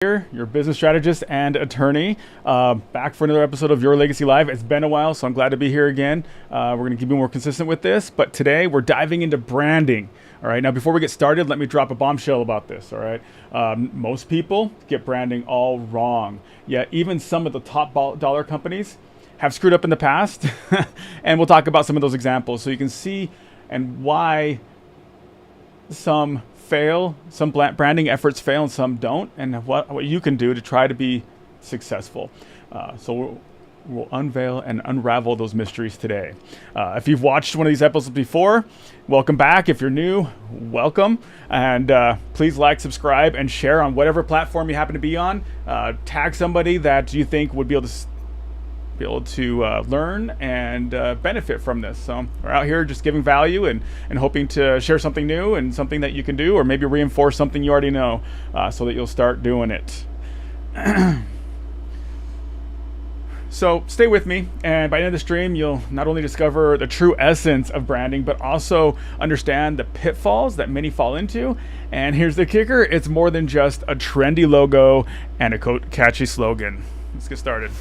Here, your business strategist and attorney, back for another episode of Your Legacy Live. It's been a while, so I'm glad to be here again. We're going to keep being more consistent with this, but today we're diving into branding. All right, now before we get started, let me drop a bombshell about this. All right, most people get branding all wrong. Yet even some of the top dollar companies have screwed up in the past, and we'll talk about some of those examples so you can see and why some fail, some branding efforts fail and some don't, and what you can do to try to be successful. So we'll unveil and unravel those mysteries today. If you've watched one of these episodes before, welcome back. If you're new, welcome. And please like, subscribe, and share on whatever platform you happen to be on. Tag somebody that you think would be able to learn and benefit from this. So we're out here just giving value and hoping to share something new and something that you can do, or maybe reinforce something you already know, so that you'll start doing it. So stay with me, and by the end of the stream, you'll not only discover the true essence of branding, but also understand the pitfalls that many fall into. And here's the kicker: it's more than just a trendy logo and a catchy slogan. Let's get started.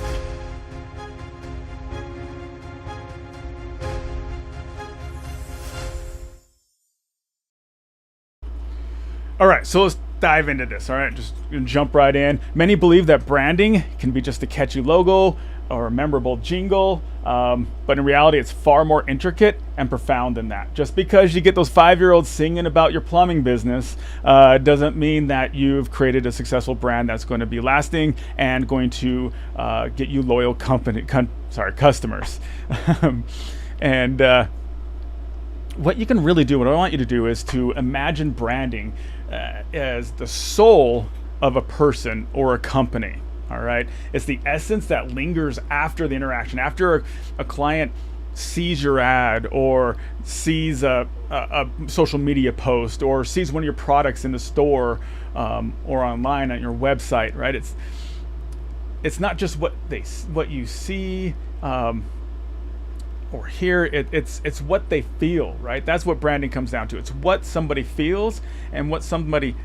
All right, so let's dive into this. All right, just jump right in. Many believe that branding can be just a catchy logo or a memorable jingle, but in reality, it's far more intricate and profound than that. Just because you get those 5-year-olds singing about your plumbing business doesn't mean that you've created a successful brand that's going to be lasting and going to get you loyal customers. And what you can really do, what I want you to do, is to imagine branding as the soul of a person or a company. All right, it's the essence that lingers after the interaction, after a client sees your ad or sees a social media post or sees one of your products in the store or online on your website. Right, it's not just what you see or hear, it's what they feel, right? That's what branding comes down to. It's what somebody feels and what somebody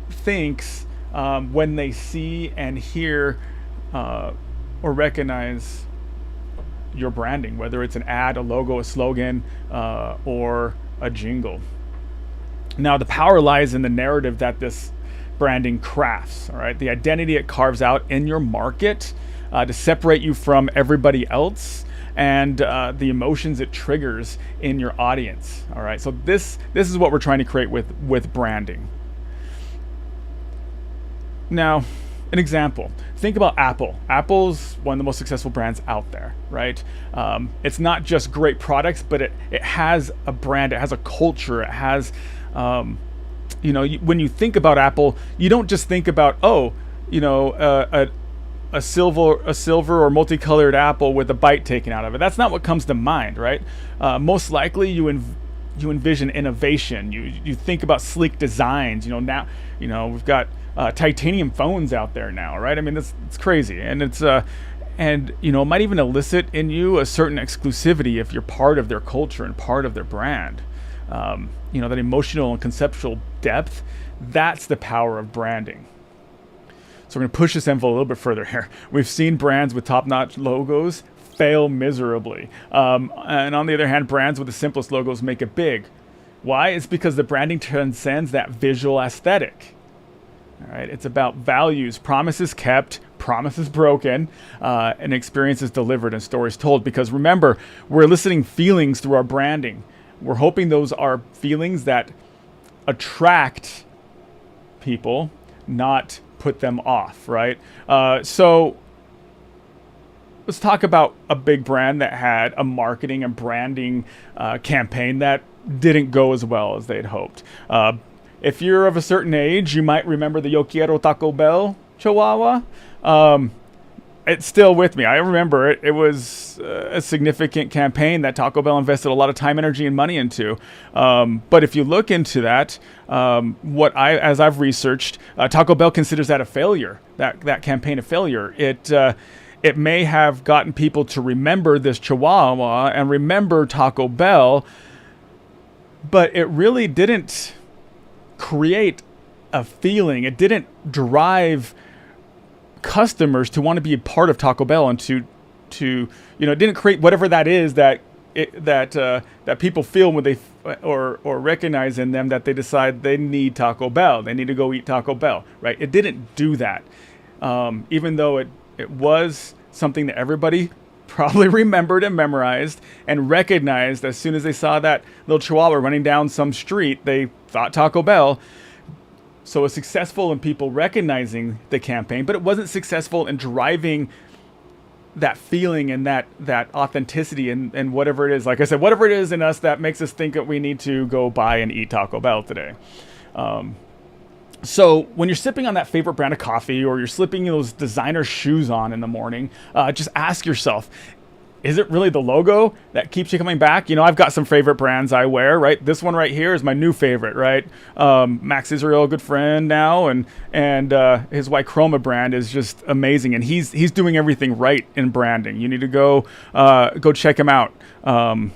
thinks when they see and hear or recognize your branding, whether it's an ad, a logo, a slogan, or a jingle. Now, the power lies in the narrative that this branding crafts, all right? The identity it carves out in your market to separate you from everybody else, and the emotions it triggers in your audience. All right, so this is what we're trying to create with branding. Now, an example. Think about Apple. Apple's one of the most successful brands out there, right? It's not just great products, but it has a brand, it has a culture, it has, when you think about Apple, you don't just think about, a silver or multicolored apple with a bite taken out of it. That's not what comes to mind, right? Most likely you envision innovation. You think about sleek designs. Now, we've got titanium phones out there now, right? I mean, it's crazy, and it's it might even elicit in you a certain exclusivity if you're part of their culture and part of their brand. That emotional and conceptual depth. That's the power of branding. So we're going to push this envelope a little bit further here. We've seen brands with top-notch logos fail miserably. And on the other hand, brands with the simplest logos make it big. Why? It's because the branding transcends that visual aesthetic. All right, it's about values, promises kept, promises broken, and experiences delivered and stories told. Because remember, we're eliciting feelings through our branding. We're hoping those are feelings that attract people, not put them off, right? So let's talk about a big brand that had a marketing and branding campaign that didn't go as well as they'd hoped. If you're of a certain age, you might remember the Yo Quiero Taco Bell Chihuahua. It's still with me. I remember it. It was a significant campaign that Taco Bell invested a lot of time, energy, and money into. But if you look into that, as I've researched, Taco Bell considers that a failure. That campaign a failure. It may have gotten people to remember this Chihuahua and remember Taco Bell, but it really didn't create a feeling. It didn't drive customers to want to be a part of Taco Bell and it didn't create whatever that is that people feel when they or recognize in them that they decide they need Taco Bell. They need to go eat Taco Bell, right? It didn't do that. Even though it was something that everybody probably remembered and memorized and recognized as soon as they saw that little chihuahua running down some street, they thought Taco Bell. So it was successful in people recognizing the campaign, but it wasn't successful in driving that feeling and that authenticity and whatever it is. Like I said, whatever it is in us that makes us think that we need to go buy and eat Taco Bell today. So when you're sipping on that favorite brand of coffee or you're slipping those designer shoes on in the morning, just ask yourself, is it really the logo that keeps you coming back? I've got some favorite brands I wear, right? This one right here is my new favorite, right? Max Israel, a good friend now, and his Y Chroma brand is just amazing, and he's doing everything right in branding. You need to go check him out, and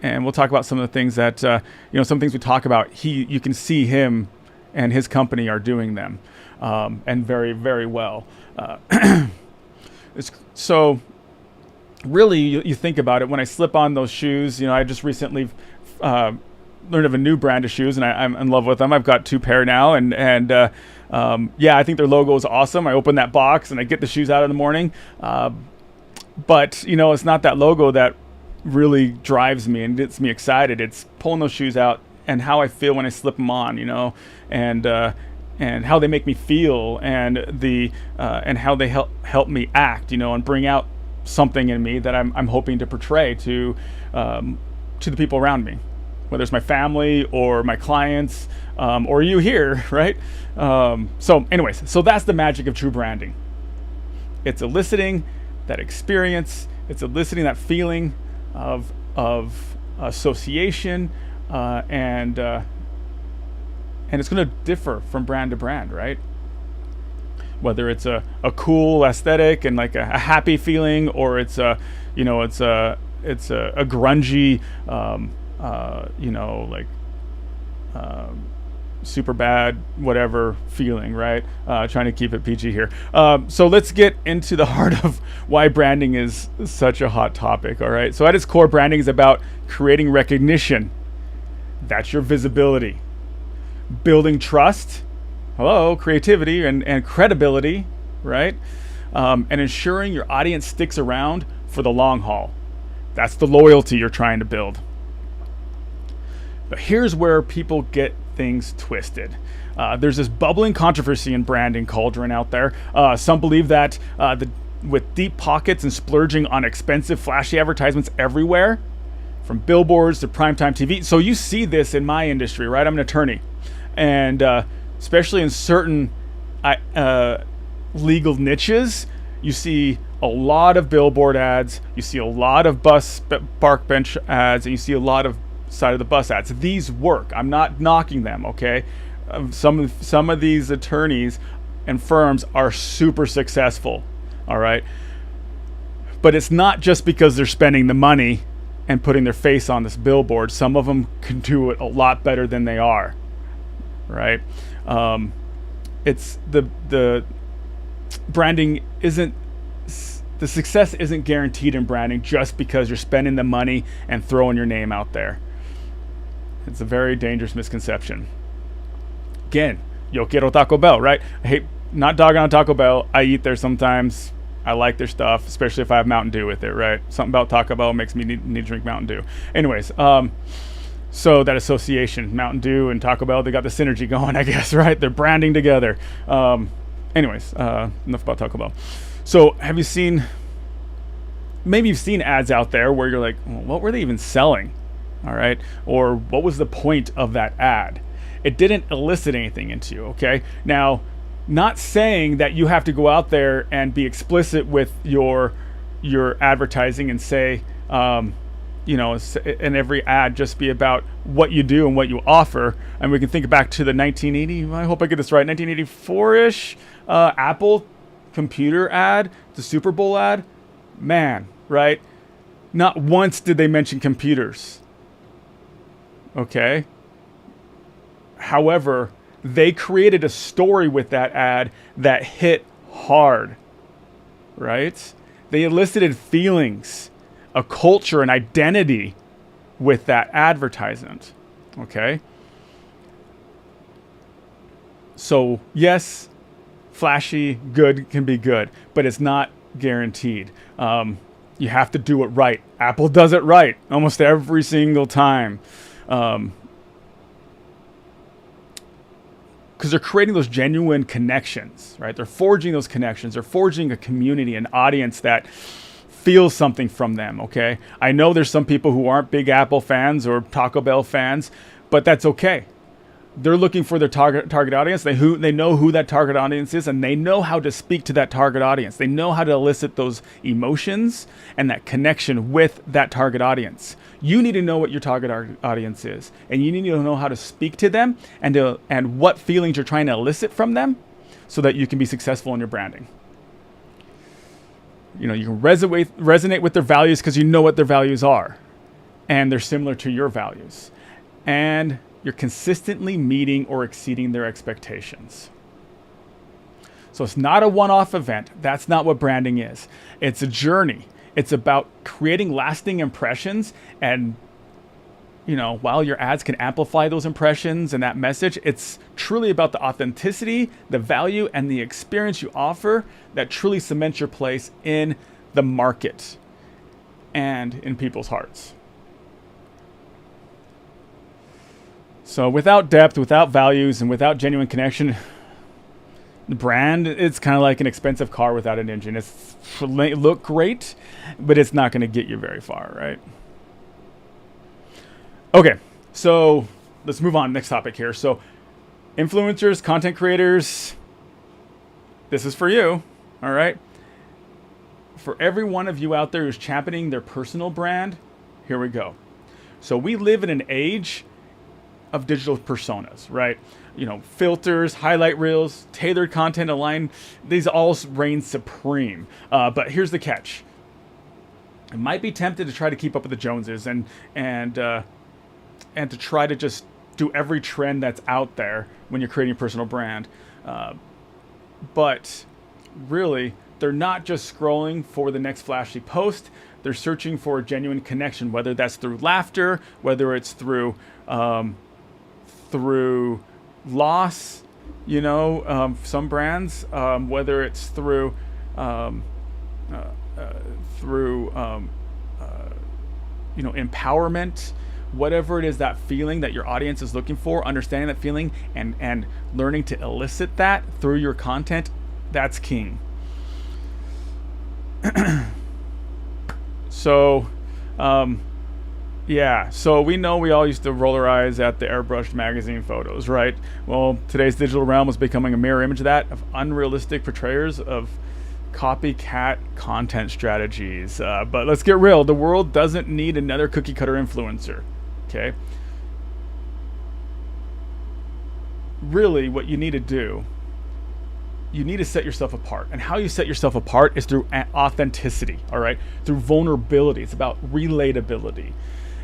we'll talk about some of the things that some things we talk about. You can see him and his company are doing them, and very, very well. So really, you think about it, when I slip on those shoes, I just recently learned of a new brand of shoes, and I'm in love with them. I've got 2 pair now, and I think their logo is awesome. I open that box and I get the shoes out in the morning, but it's not that logo that really drives me and gets me excited. It's pulling those shoes out and how I feel when I slip them on, and how they make me feel, and and how they help me act, and bring out something in me that I'm hoping to portray to the people around me, whether it's my family or my clients, or you here, right? So that's the magic of true branding. It's eliciting that experience. It's eliciting that feeling of association, and it's going to differ from brand to brand, right? Whether it's a cool aesthetic and like a happy feeling, or it's a grungy, super bad whatever feeling, right? Trying to keep it PG here. So let's get into the heart of why branding is such a hot topic. All right. So at its core, branding is about creating recognition. That's your visibility. Building trust. Creativity and credibility, right? And ensuring your audience sticks around for the long haul. That's the loyalty you're trying to build. But here's where people get things twisted. There's this bubbling controversy in branding cauldron out there. Some believe that with deep pockets and splurging on expensive, flashy advertisements everywhere, from billboards to primetime TV. So you see this in my industry, right? I'm an attorney. And especially in certain legal niches, you see a lot of billboard ads, you see a lot of park bench ads, and you see a lot of side of the bus ads. These work. I'm not knocking them, okay? Some of these attorneys and firms are super successful, all right? But it's not just because they're spending the money and putting their face on this billboard. Some of them can do it a lot better than they are, right? It's the branding isn't, the success isn't guaranteed in branding just because you're spending the money and throwing your name out there. It's a very dangerous misconception. Again, yo quiero Taco Bell, right? I hate, not dogging on Taco Bell. I eat there sometimes. I like their stuff, especially if I have Mountain Dew with it, right? Something about Taco Bell makes me need to drink Mountain Dew. Anyways, so that association, Mountain Dew and Taco Bell, they got the synergy going, I guess, right? They're branding together. Enough about Taco Bell. So maybe you've seen ads out there where you're like, well, what were they even selling? All right. Or what was the point of that ad? It didn't elicit anything into you. Okay. Now, not saying that you have to go out there and be explicit with your advertising and say, in every ad just be about what you do and what you offer. And we can think back to the 1980, I hope I get this right, 1984-ish Apple computer ad, the Super Bowl ad. Man, right? Not once did they mention computers. Okay. However, they created a story with that ad that hit hard, right? They elicited feelings, a culture, an identity with that advertisement, okay? So yes, flashy, good can be good, but it's not guaranteed. You have to do it right. Apple does it right almost every single time. Because they're creating those genuine connections, right? They're forging those connections. They're forging a community, an audience that feels something from them, okay? I know there's some people who aren't big Apple fans or Taco Bell fans, but that's okay. They're looking for their target audience. They know who that target audience is, and they know how to speak to that target audience. They know how to elicit those emotions and that connection with that target audience. You need to know what your target audience is, and you need to know how to speak to them and what feelings you're trying to elicit from them, so that you can be successful in your branding. You know, you can resonate with their values because you know what their values are, and they're similar to your values, and you're consistently meeting or exceeding their expectations. So it's not a one-off event. That's not what branding is. It's a journey. It's about creating lasting impressions, and you know, while your ads can amplify those impressions and that message, it's truly about the authenticity, the value, and the experience you offer that truly cements your place in the market and in people's hearts. So without depth, without values, and without genuine connection, the brand, it's kind of like an expensive car without an engine. It look great, but it's not going to get you very far, right? Okay, so let's move on. Next topic here. So influencers, content creators, this is for you, all right? For every one of you out there who's championing their personal brand, here we go. So we live in an age of digital personas, right? You know, filters, highlight reels, tailored content aligned, these all reign supreme. But here's the catch. It might be tempted to try to keep up with the Joneses and to try to just do every trend that's out there when you're creating a personal brand. But really, they're not just scrolling for the next flashy post. They're searching for a genuine connection, whether that's through laughter, whether it's through loss, you know, some brands, whether it's through you know, empowerment, whatever it is, that feeling that your audience is looking for, understanding that feeling and learning to elicit that through your content, that's king. So, yeah, so we know we all used to roll our eyes at the airbrushed magazine photos, right? Well, today's digital realm is becoming a mirror image of that, of unrealistic portrayals of copycat content strategies. But let's get real. The world doesn't need another cookie cutter influencer, okay? Really, what you need to do, you need to set yourself apart. And how you set yourself apart is through authenticity, all right? Through vulnerability. It's about relatability.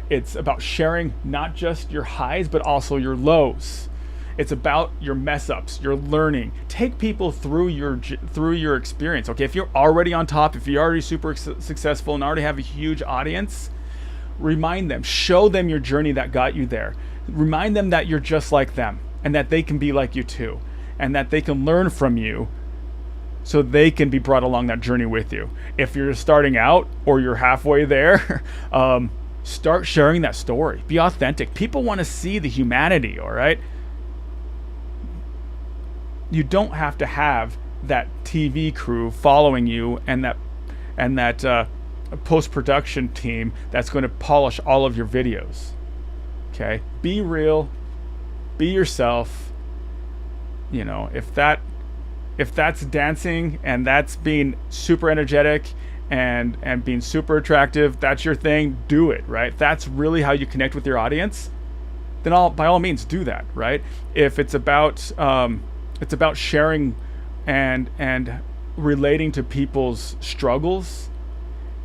It's about sharing not just your highs, but also your lows. It's about your mess ups, your learning. Take people through your experience. Okay, if you're already on top, if you're already super successful and already have a huge audience, remind them, show them your journey that got you there. Remind them that you're just like them and that they can be like you too, and that they can learn from you so they can be brought along that journey with you. If you're starting out or you're halfway there, start sharing that story. Be authentic. People want to see the humanity, all right? You don't have to have that TV crew following you and that post-production team that's going to polish all of your videos. Okay? Be real. Be yourself. You know, if that's dancing and that's being super energetic and being super attractive, that's your thing, do it, right? If that's really how you connect with your audience, then by all means do that, right? If it's about sharing and relating to people's struggles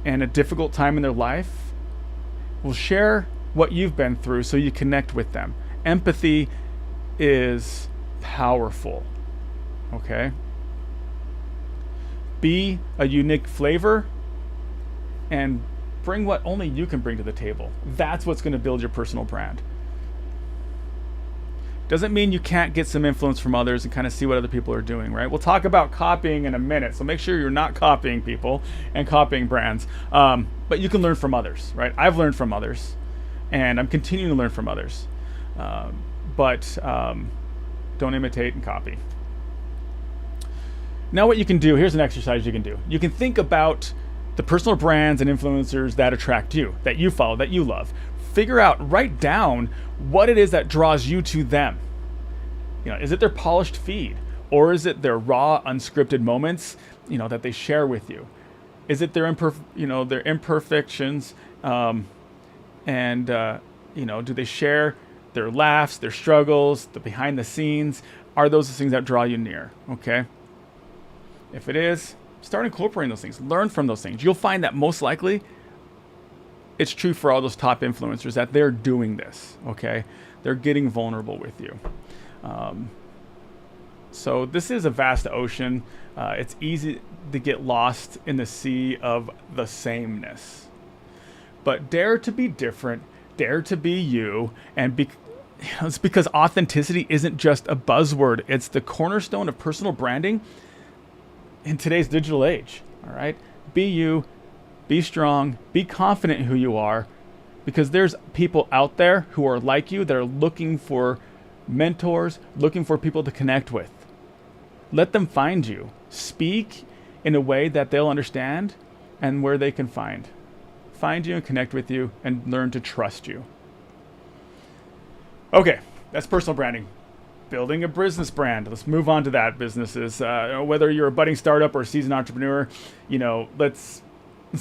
and a difficult time in their life, well, share what you've been through so you connect with them. Empathy is powerful, okay? Be a unique flavor and bring what only you can bring to the table. That's what's going to build your personal brand. Doesn't mean you can't get some influence from others and kind of see what other people are doing, right? We'll talk about copying in a minute, so make sure you're not copying people and copying brands. But you can learn from others, right? I've learned from others, and I'm continuing to learn from others. But don't imitate and copy. Now what you can do, here's an exercise you can do. You can think about the personal brands and influencers that attract you, that you follow, that you love. Figure out, write down what it is that draws you to them. Is it their polished feed, or is it their raw, unscripted moments, that they share with you? Is it their their imperfections, do they share their laughs, their struggles, the behind the scenes? Are those the things that draw you near? Okay. If it is, start incorporating those things. Learn from those things. You'll find that most likely it's true for all those top influencers that they're doing this, okay? They're getting vulnerable with you. So this is a vast ocean. It's easy to get lost in the sea of the sameness. But dare to be different, dare to be you, and it's because authenticity isn't just a buzzword. It's the cornerstone of personal branding in today's digital age, all right? Be you, be strong, be confident in who you are, because there's people out there who are like you that are looking for mentors, looking for people to connect with. Let them find you. Speak in a way that they'll understand and where they can find you and connect with you and learn to trust you. Okay, that's personal branding. Building a business brand. Let's move on to that. Businesses, whether you're a budding startup or a seasoned entrepreneur, let's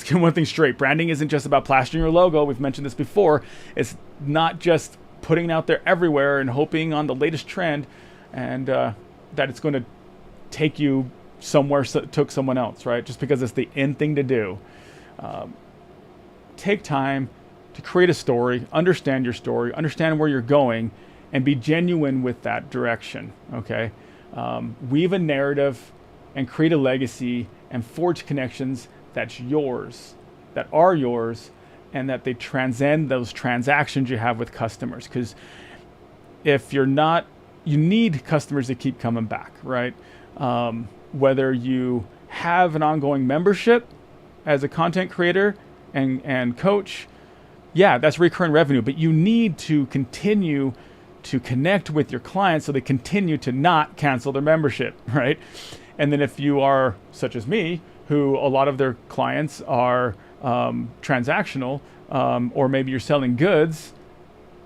get one thing straight. Branding isn't just about plastering your logo. We've mentioned this before. It's not just putting it out there everywhere and hoping on the latest trend and that it's going to take you somewhere took someone else, right? Just because it's the in thing to do. Take time to create a story, understand your story, understand where you're going, and be genuine with that direction, okay? Weave a narrative and create a legacy and forge connections that's yours, that are yours, and that they transcend those transactions you have with customers. Because if you're not, you need customers to keep coming back, right? Whether you have an ongoing membership as a content creator and coach, yeah, that's recurring revenue, but you need to continue to connect with your clients so they continue to not cancel their membership, right? And then if you are, such as me, who a lot of their clients are transactional, or maybe you're selling goods,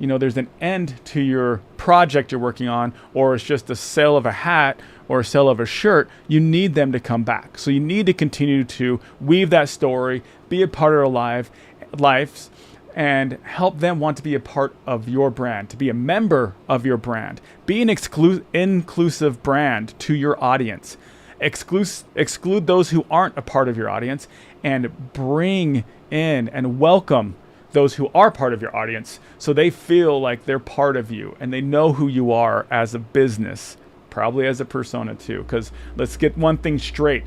there's an end to your project you're working on, or it's just a sale of a hat or a sale of a shirt, you need them to come back. So you need to continue to weave that story, be a part of their lives, and help them want to be a part of your brand, to be a member of your brand. Be an inclusive brand to your audience. Exclude those who aren't a part of your audience, and bring in and welcome those who are part of your audience so they feel like they're part of you and they know who you are as a business, probably as a persona too. Because let's get one thing straight.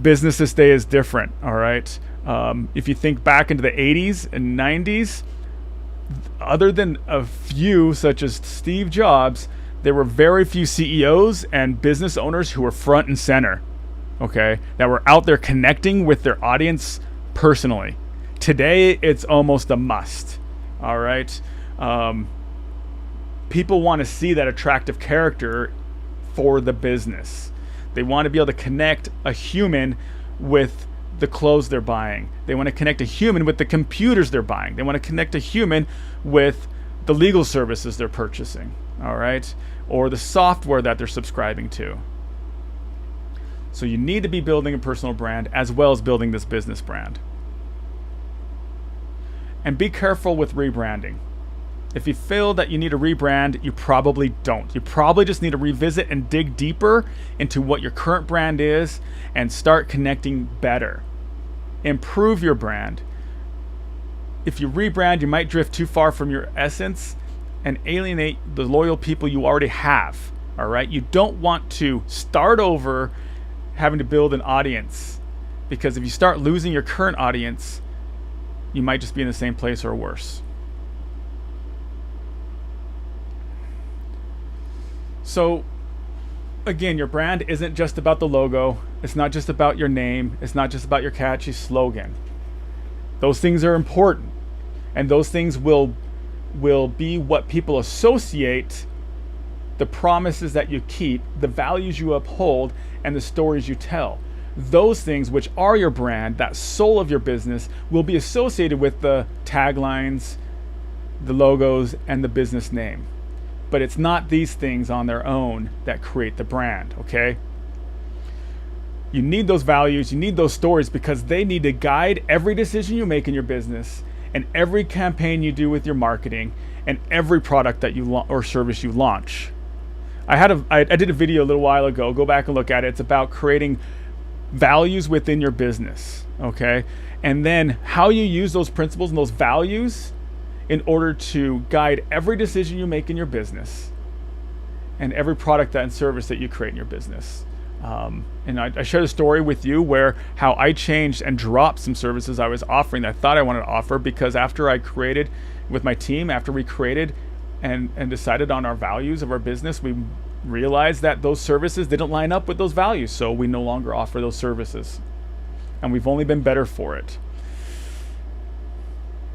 Business this day is different, all right? If you think back into the 80s and 90s, other than a few such as Steve Jobs, there were very few CEOs and business owners who were front and center, okay, that were out there connecting with their audience personally. Today, it's almost a must, all right? People want to see that attractive character for the business. They want to be able to connect a human with the clothes they're buying. They want to connect a human with the computers they're buying. They want to connect a human with the legal services they're purchasing, all right? Or the software that they're subscribing to. So you need to be building a personal brand as well as building this business brand. And be careful with rebranding. If you feel that you need a rebrand, you probably don't. You probably just need to revisit and dig deeper into what your current brand is and start connecting better. Improve your brand. If you rebrand, you might drift too far from your essence and alienate the loyal people you already have. All right? You don't want to start over, having to build an audience, because if you start losing your current audience, you might just be in the same place or worse. So again, your brand isn't just about the logo. It's not just about your name. It's not just about your catchy slogan. Those things are important, and those things will be what people associate the promises that you keep, the values you uphold, and the stories you tell. Those things, which are your brand, that soul of your business, will be associated with the taglines, the logos, and the business name. But it's not these things on their own that create the brand, okay? You need those values, you need those stories, because they need to guide every decision you make in your business, and every campaign you do with your marketing, and every product that you or service you launch. I did a video a little while ago. Go back and look at it. It's about creating values within your business, okay? And then how you use those principles and those values in order to guide every decision you make in your business and every product and service that you create in your business. And I shared a story with you where how I changed and dropped some services I was offering that I thought I wanted to offer, because after I created with my team, after we created and decided on our values of our business, we realized that those services didn't line up with those values. So we no longer offer those services, and we've only been better for it.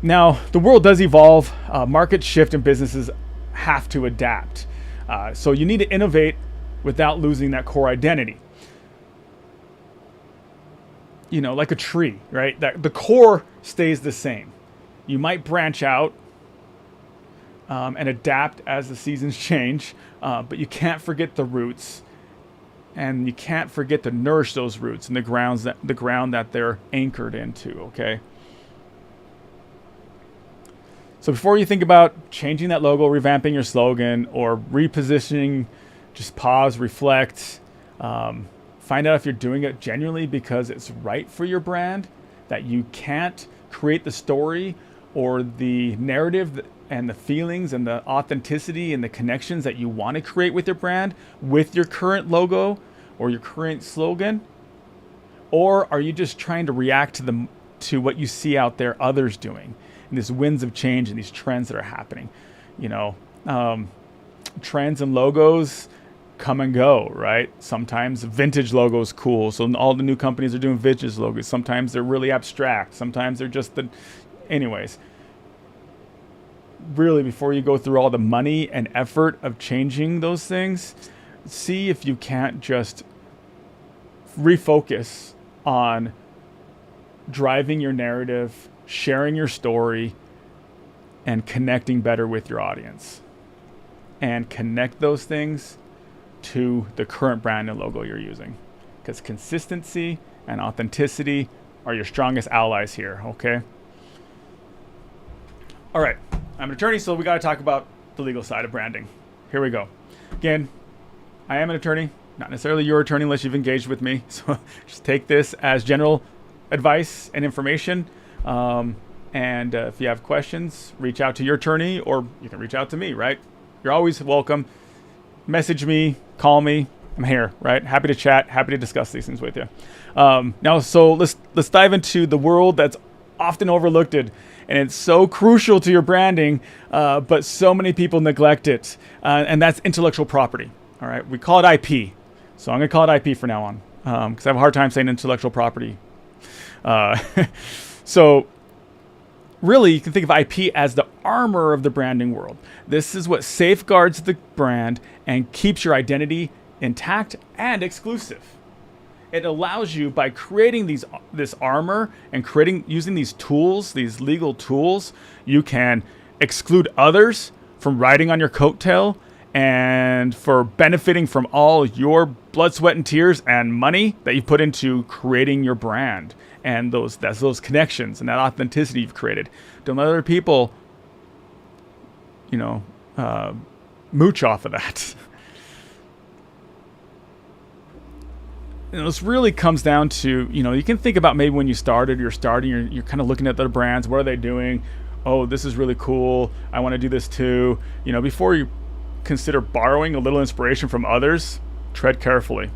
Now, the world does evolve, markets shift, and businesses have to adapt. So you need to innovate without losing that core identity. You know, like a tree, right? That the core stays the same. You might branch out and adapt as the seasons change, but you can't forget the roots, and you can't forget to nourish those roots and the ground that they're anchored into, okay? So before you think about changing that logo, revamping your slogan, or repositioning, just pause, reflect, find out if you're doing it genuinely because it's right for your brand, that you can't create the story or the narrative and the feelings and the authenticity and the connections that you want to create with your brand with your current logo or your current slogan? Or are you just trying to react to what you see out there others doing, and these winds of change and these trends that are happening? You know, trends and logos come and go, right? Sometimes vintage logos cool, so all the new companies are doing vintage logos. Sometimes they're really abstract. Sometimes they're just anyways. Really, before you go through all the money and effort of changing those things, see if you can't just refocus on driving your narrative, sharing your story, and connecting better with your audience. And connect those things to the current brand and logo you're using, because consistency and authenticity are your strongest allies here, okay? All right, I'm an attorney, so we got to talk about the legal side of branding. Here we go. Again, I am an attorney, not necessarily your attorney unless you've engaged with me. So just take this as general advice and information. And if you have questions, reach out to your attorney, or you can reach out to me, right? You're always welcome. Message me, call me. I'm here, right? Happy to chat, happy to discuss these things with you. Now, so let's dive into the world that's often overlooked, and it's so crucial to your branding, but so many people neglect it, and that's intellectual property. All right, we call it IP, so I'm going to call it IP for now on, because I have a hard time saying intellectual property. So really, you can think of IP as the armor of the branding world. This is what safeguards the brand and keeps your identity intact and exclusive. It allows you, by creating this armor and using these tools, these legal tools, you can exclude others from riding on your coattail and for benefiting from all your blood, sweat, and tears and money that you put into creating your brand, and those connections and that authenticity you've created. Don't let other people, mooch off of that. This really comes down to, you can think about maybe when you're starting, you're kind of looking at the brands. What are they doing? Oh, this is really cool. I want to do this too. Before you consider borrowing a little inspiration from others, tread carefully.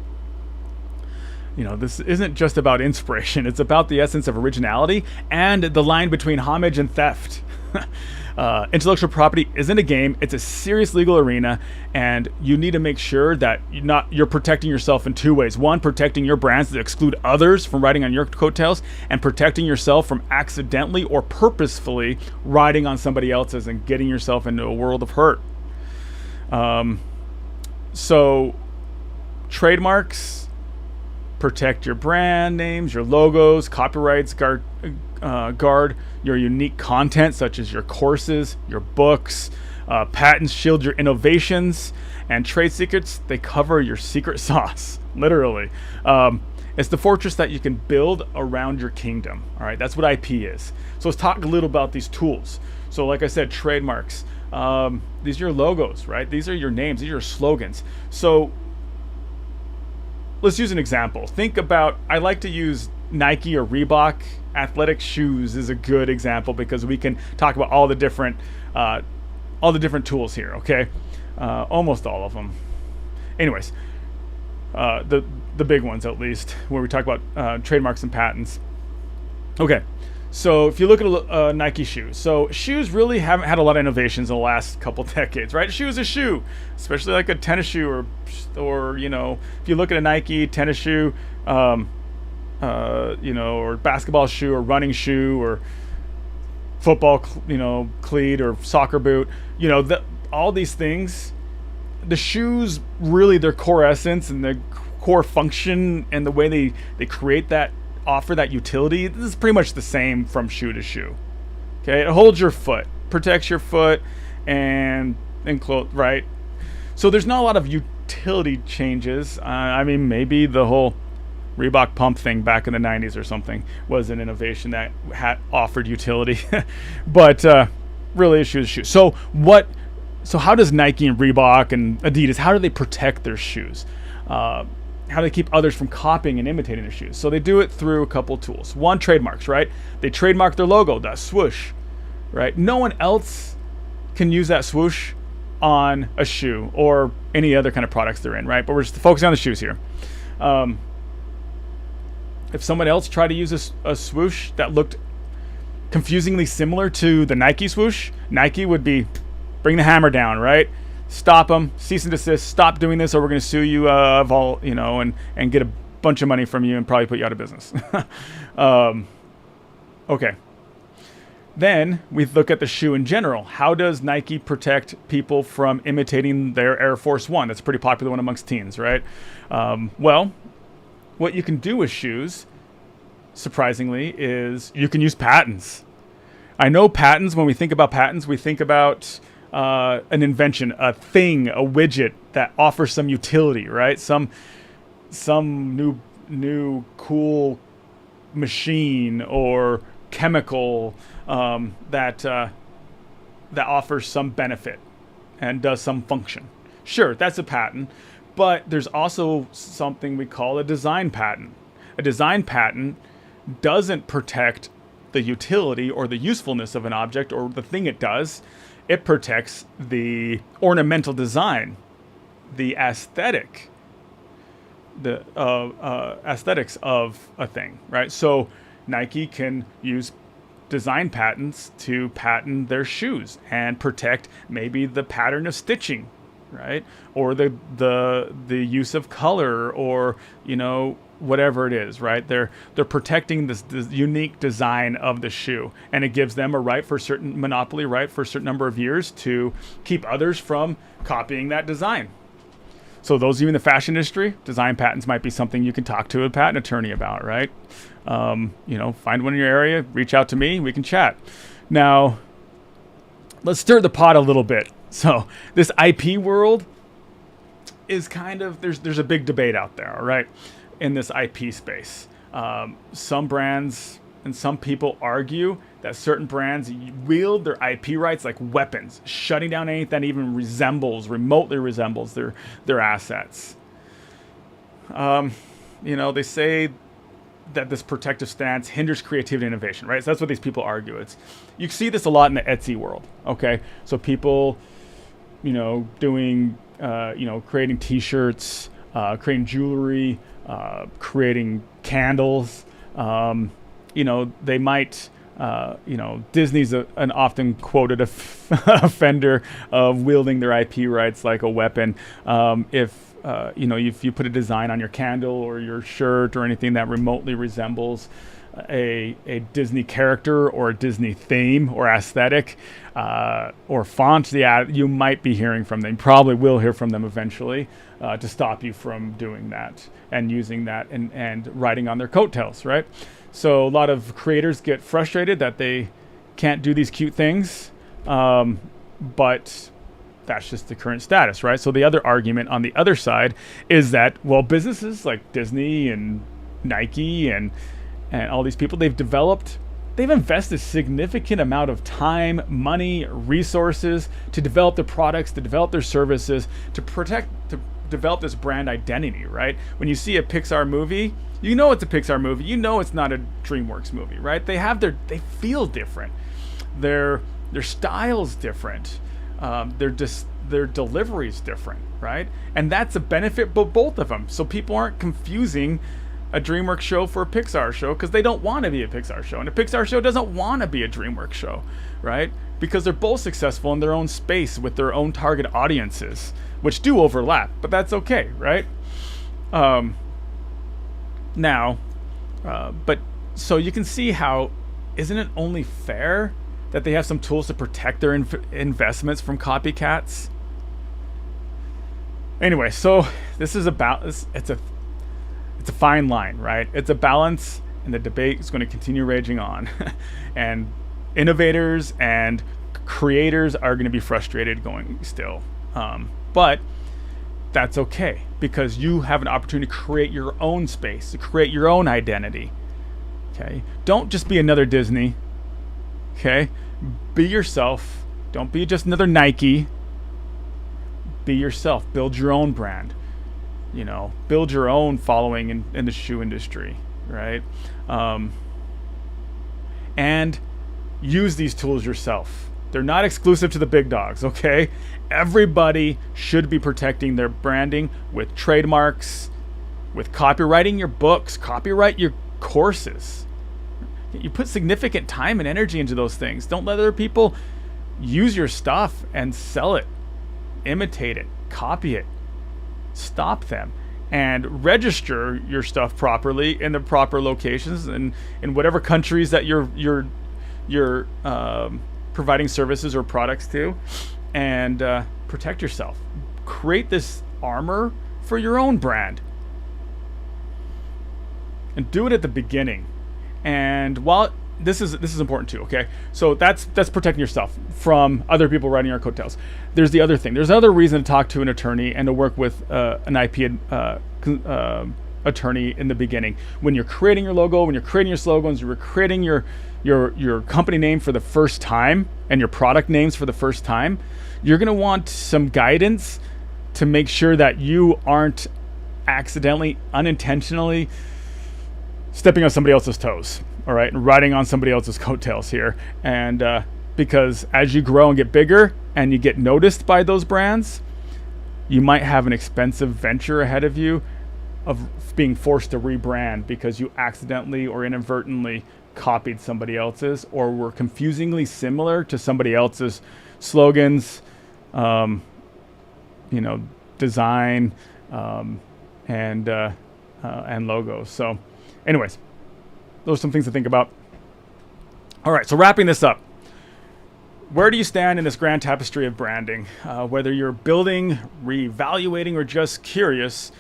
this isn't just about inspiration. It's about the essence of originality and the line between homage and theft. Intellectual property isn't a game. It's a serious legal arena, and you need to make sure that you're protecting yourself in two ways. One, protecting your brands that exclude others from riding on your coattails, and protecting yourself from accidentally or purposefully riding on somebody else's and getting yourself into a world of hurt. So trademarks protect your brand names, your logos. Copyrights guard your unique content, such as your courses, your books. Patents shield your innovations, and trade secrets, they cover your secret sauce, literally. It's the fortress that you can build around your kingdom. All right, that's what IP is. So let's talk a little about these tools. So like I said, trademarks. These are your logos, right? These are your names. These are your slogans. So let's use an example. Think about, I like to use Nike or Reebok. Athletic shoes is a good example because we can talk about all the different tools here. Okay, almost all of them. Anyways, the big ones at least, where we talk about trademarks and patents. Okay, so if you look at a Nike shoe, so shoes really haven't had a lot of innovations in the last couple decades, right? A shoe is a shoe, especially like a tennis shoe or if you look at a Nike tennis shoe, or basketball shoe or running shoe or football, cleat or soccer boot, all these things, the shoes, really their core essence and their core function and the way they create that, offer that utility, this is pretty much the same from shoe to shoe. Okay, it holds your foot, protects your foot, and right? So there's not a lot of utility changes. Maybe the whole Reebok pump thing back in the 90s or something was an innovation that offered utility. But really, shoes. So how does Nike and Reebok and Adidas, how do they protect their shoes? How do they keep others from copying and imitating their shoes? So they do it through a couple tools. One, trademarks, right? They trademark their logo, that swoosh, right? No one else can use that swoosh on a shoe or any other kind of products they're in, right? But we're just focusing on the shoes here. If someone else tried to use a swoosh that looked confusingly similar to the Nike swoosh, Nike would be bring the hammer down, right? Stop them, cease and desist, stop doing this, or we're going to sue you and get a bunch of money from you and probably put you out of business. Okay. Then we look at the shoe in general. How does Nike protect people from imitating their Air Force One? That's a pretty popular one amongst teens, right? What you can do with shoes, surprisingly, is you can use patents. I know patents, when we think about patents, we think about an invention, a thing, a widget that offers some utility, right? Some new cool machine or chemical that offers some benefit and does some function. Sure, that's a patent. But there's also something we call a design patent. A design patent doesn't protect the utility or the usefulness of an object or the thing it does. It protects the ornamental design, the aesthetics of a thing, right? So Nike can use design patents to patent their shoes and protect maybe the pattern of stitching, right? Or the use of color, or whatever it is, right? They're protecting this unique design of the shoe, and it gives them a monopoly right for a certain number of years to keep others from copying that design. So those of you in the fashion industry, design patents might be something you can talk to a patent attorney about, right? Find one in your area, reach out to me, we can chat. Now, let's stir the pot a little bit. So this IP world is kind of, there's a big debate out there, all right, in this IP space. Some brands and some people argue that certain brands wield their IP rights like weapons, shutting down anything that even remotely resembles their assets. They say that this protective stance hinders creativity and innovation, right? So that's what these people argue. You see this a lot in the Etsy world, okay? So people, doing, creating T-shirts, creating jewelry, creating candles. They might, Disney's an often quoted offender of wielding their IP rights like a weapon. If you put a design on your candle or your shirt or anything that remotely resembles a Disney character or a Disney theme or aesthetic or font, you might be hearing from them. You probably will hear from them eventually to stop you from doing that and using that and riding on their coattails, right? So a lot of creators get frustrated that they can't do these cute things, but that's just the current status, right? So the other argument on the other side is that, well, businesses like Disney and Nike and all these people, they've invested significant amount of time, money, resources to develop their products, to develop their services, to develop this brand identity, right? When you see a Pixar movie, you know it's a Pixar movie. You know it's not a DreamWorks movie, right? They feel different. Their style's different. Their delivery's different, right? And that's a benefit for both of them. So people aren't confusing a DreamWorks show for a Pixar show because they don't want to be a Pixar show, and a Pixar show doesn't want to be a DreamWorks show, right? Because they're both successful in their own space with their own target audiences, which do overlap, but that's okay, right? So you can see how, isn't it only fair that they have some tools to protect their investments from copycats? Anyway, so this is about this. It's a fine line, right? It's a balance, and the debate is going to continue raging on. And innovators and creators are going to be frustrated going still. But that's okay, because you have an opportunity to create your own space, to create your own identity. Okay? Don't just be another Disney. Okay? Be yourself. Don't be just another Nike. Be yourself. Build your own brand. Build your own following in the shoe industry, right? And use these tools yourself. They're not exclusive to the big dogs, okay? Everybody should be protecting their branding with trademarks, with copywriting your books, copyright your courses. You put significant time and energy into those things. Don't let other people use your stuff and sell it, imitate it, copy it. Stop them and register your stuff properly in the proper locations and in whatever countries that you're providing services or products to, and protect yourself. Create this armor for your own brand, and do it at the beginning. And while this is important too, okay? So that's protecting yourself from other people riding your coattails. There's the other thing. There's another reason to talk to an attorney and to work with an IP attorney in the beginning. When you're creating your logo, when you're creating your slogans, you're creating your company name for the first time and your product names for the first time, you're going to want some guidance to make sure that you aren't accidentally, unintentionally stepping on somebody else's toes. All right, and riding on somebody else's coattails here. And because as you grow and get bigger and you get noticed by those brands, you might have an expensive venture ahead of you of being forced to rebrand because you accidentally or inadvertently copied somebody else's or were confusingly similar to somebody else's slogans, design, and logos. So anyways, those are some things to think about. All right, so wrapping this up. Where do you stand in this grand tapestry of branding? Whether you're building, reevaluating, or just curious,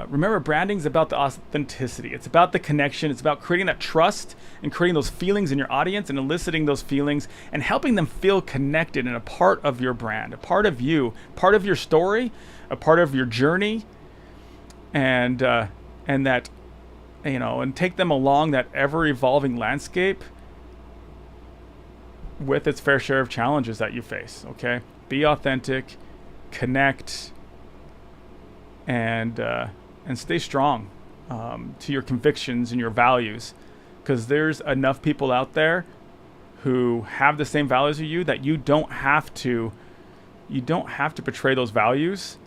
remember, branding is about the authenticity. It's about the connection. It's about creating that trust and creating those feelings in your audience and eliciting those feelings and helping them feel connected and a part of your brand, a part of you, part of your story, a part of your journey, and that, and take them along that ever-evolving landscape with its fair share of challenges that you face, okay? Be authentic, connect, and stay strong to your convictions and your values, because there's enough people out there who have the same values as you that you don't have to betray those values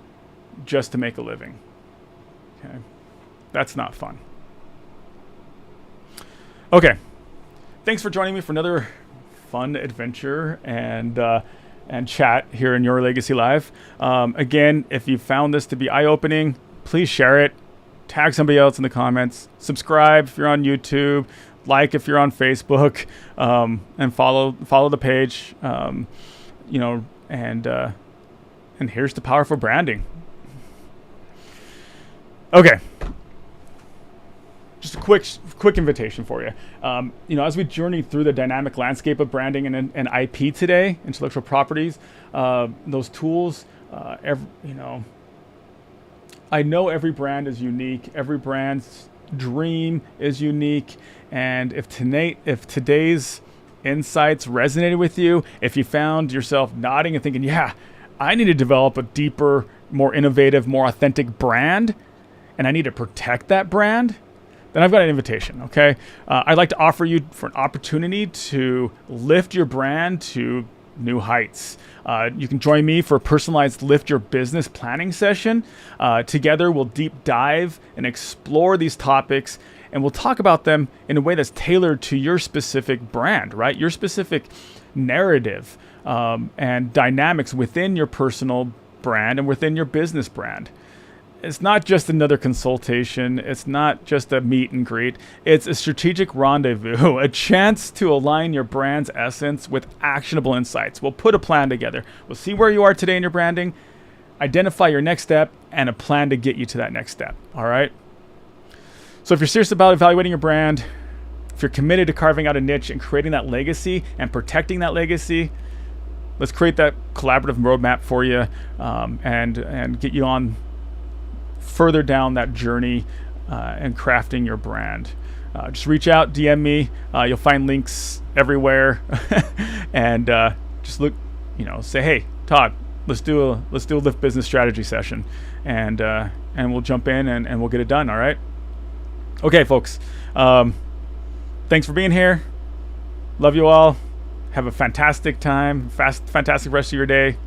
just to make a living, okay? That's not fun. Okay. Thanks for joining me for another fun adventure and chat here in Your Legacy Live. Again, if you found this to be eye-opening, please share it. Tag somebody else in the comments. Subscribe if you're on YouTube. Like if you're on Facebook. And follow the page. And here's the powerful branding. Okay. Just a quick invitation for you. As we journey through the dynamic landscape of branding and IP today, intellectual properties, those tools, I know every brand is unique. Every brand's dream is unique. And if today's insights resonated with you, if you found yourself nodding and thinking, yeah, I need to develop a deeper, more innovative, more authentic brand, and I need to protect that brand, then I've got an invitation, okay? I'd like to offer you for an opportunity to lift your brand to new heights. You can join me for a personalized Lift Your Business planning session. Together, we'll deep dive and explore these topics, and we'll talk about them in a way that's tailored to your specific brand, right? Your specific narrative and dynamics within your personal brand and within your business brand. It's not just another consultation. It's not just a meet and greet. It's a strategic rendezvous, a chance to align your brand's essence with actionable insights. We'll put a plan together. We'll see where you are today in your branding, identify your next step, and a plan to get you to that next step. All right? So if you're serious about evaluating your brand, if you're committed to carving out a niche and creating that legacy and protecting that legacy, let's create that collaborative roadmap for you and get you on further down that journey and crafting your brand. Just reach out, DM me. You'll find links everywhere, and just look, say, hey, Todd, let's do a Lift Business strategy session, and we'll jump in and we'll get it done. All right. Okay, folks. Thanks for being here. Love you all. Have a fantastic time. Fantastic rest of your day.